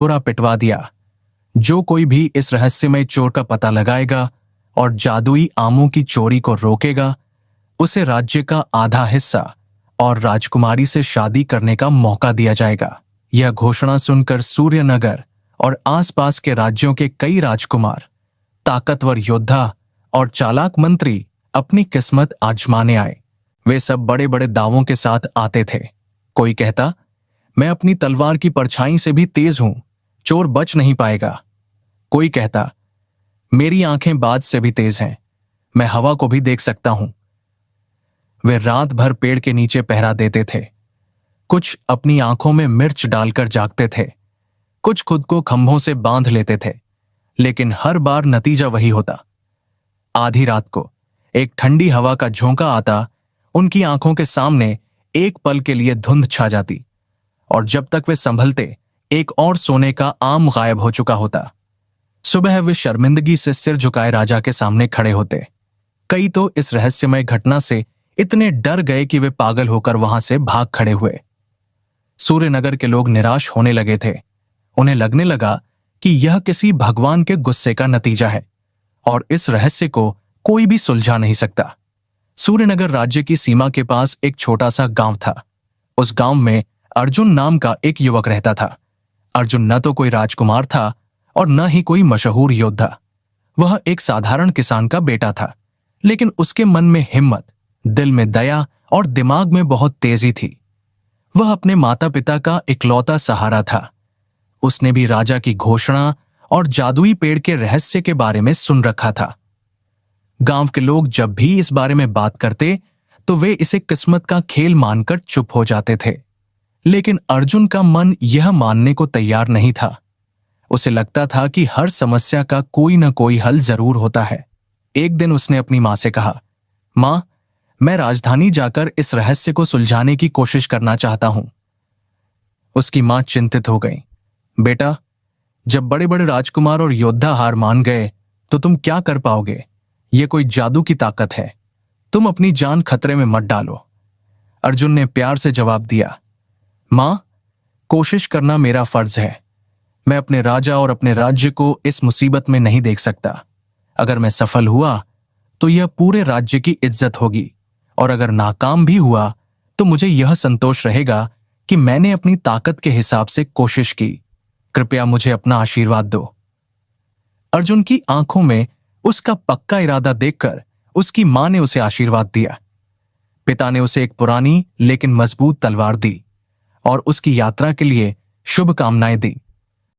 पूरा पिटवा दिया। जो कोई भी इस रहस्यमय चोर का पता लगाएगा और जादुई आमों की चोरी को रोकेगा, उसे राज्य का आधा हिस्सा और राजकुमारी से शादी करने का मौका दिया जाएगा। यह घोषणा सुनकर सूर्यनगर और आसपास के राज्यों के कई राजकुमार, ताकतवर योद्धा और चालाक मंत्री अपनी किस्मत आजमाने आए। वे सब बड़े बड़े दावों के साथ आते थे। कोई कहता, मैं अपनी तलवार की परछाई से भी तेज हूं, चोर बच नहीं पाएगा। कोई कहता, मेरी आंखें बाज से भी तेज हैं, मैं हवा को भी देख सकता हूं। वे रात भर पेड़ के नीचे पहरा देते थे। कुछ अपनी आंखों में मिर्च डालकर जागते थे, कुछ खुद को खंभों से बांध लेते थे, लेकिन हर बार नतीजा वही होता। आधी रात को एक ठंडी हवा का झोंका आता, उनकी आंखों के सामने एक पल के लिए धुंध छा जाती, और जब तक वे संभलते एक और सोने का आम गायब हो चुका होता। सुबह वे शर्मिंदगी से सिर झुकाए राजा के सामने खड़े होते। कई तो इस रहस्यमय घटना से इतने डर गए कि वे पागल होकर वहां से भाग खड़े हुए। सूर्यनगर के लोग निराश होने लगे थे। उन्हें लगने लगा कि यह किसी भगवान के गुस्से का नतीजा है और इस रहस्य को कोई भी सुलझा नहीं सकता। सूर्यनगर राज्य की सीमा के पास एक छोटा सा गांव था। उस गांव में अर्जुन नाम का एक युवक रहता था। अर्जुन न तो कोई राजकुमार था और न ही कोई मशहूर योद्धा। वह एक साधारण किसान का बेटा था, लेकिन उसके मन में हिम्मत, दिल में दया और दिमाग में बहुत तेजी थी। वह अपने माता पिता का इकलौता सहारा था। उसने भी राजा की घोषणा और जादुई पेड़ के रहस्य के बारे में सुन रखा था। गांव के लोग जब भी इस बारे में बात करते तो वे इसे किस्मत का खेल मानकर चुप हो जाते थे, लेकिन अर्जुन का मन यह मानने को तैयार नहीं था। उसे लगता था कि हर समस्या का कोई न कोई हल जरूर होता है। एक दिन उसने अपनी मां से कहा, मां, मैं राजधानी जाकर इस रहस्य को सुलझाने की कोशिश करना चाहता हूं। उसकी मां चिंतित हो गई। बेटा, जब बड़े बड़े राजकुमार और योद्धा हार मान गए तो तुम क्या कर पाओगे? यह कोई जादू की ताकत है, तुम अपनी जान खतरे में मत डालो। अर्जुन ने प्यार से जवाब दिया, मां, कोशिश करना मेरा फर्ज है। मैं अपने राजा और अपने राज्य को इस मुसीबत में नहीं देख सकता। अगर मैं सफल हुआ तो यह पूरे राज्य की इज्जत होगी, और अगर नाकाम भी हुआ तो मुझे यह संतोष रहेगा कि मैंने अपनी ताकत के हिसाब से कोशिश की। कृपया मुझे अपना आशीर्वाद दो। अर्जुन की आंखों में उसका पक्का इरादा देखकर उसकी मां ने उसे आशीर्वाद दिया। पिता ने उसे एक पुरानी लेकिन मजबूत तलवार दी और उसकी यात्रा के लिए शुभकामनाएं दी।